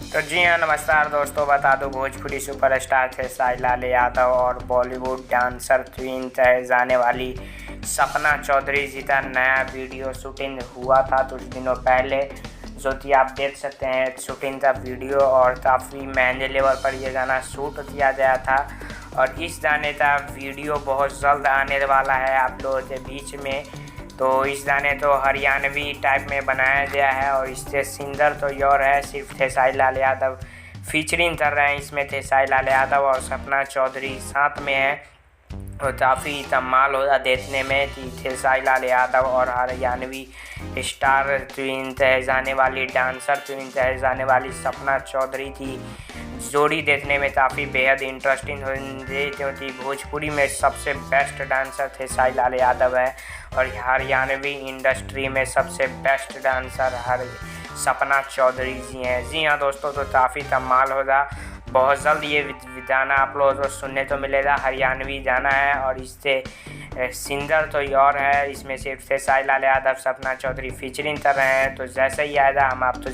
तो जी हाँ, नमस्कार दोस्तों। बता दूं, भोजपुरी सुपरस्टार थे साहिल लाल यादव और बॉलीवुड डांसर ट्विन कहे जाने वाली सपना चौधरी जी का नया वीडियो शूटिंग हुआ था कुछ दिनों पहले, जो कि आप देख सकते हैं शूटिंग का वीडियो। और काफ़ी महंगे लेवल पर यह गाना शूट किया गया था और इस गाने का वीडियो बहुत जल्द आने वाला है आप लोगों के बीच में। तो इस गाने तो हरियाणवी टाइप में बनाया गया है और इससे सिंगर तो और है, सिर्फ थे साहिल लाल यादव फीचरिंग कर रहे हैं। इसमें थे साहिल लाल यादव और सपना चौधरी साथ में है और काफ़ी कमाल होगा देखने में कि थे साहिल लाल यादव और हरियाणवी स्टार ट्विन कहे जाने वाली डांसर ट्विन कहे जाने वाली सपना चौधरी की जोड़ी देखने में काफ़ी बेहद इंटरेस्टिंग होंगे, क्योंकि भोजपुरी में सबसे बेस्ट डांसर थे साहिल लाल यादव है और हरियाणवी इंडस्ट्री में सबसे बेस्ट डांसर सपना चौधरी जी हैं। जी हाँ दोस्तों, तो काफ़ी कमाल होगा। बहुत जल्द ये गाना आप लोगों को सुनने को मिलेगा। हरियाणवी गाना है और इससे सिंगर तो और है, इसमें सिर्फ से साहिल लाल यादव सपना चौधरी फीचरिंग कर रहे हैं। तो जैसे ही आएगा हम आपको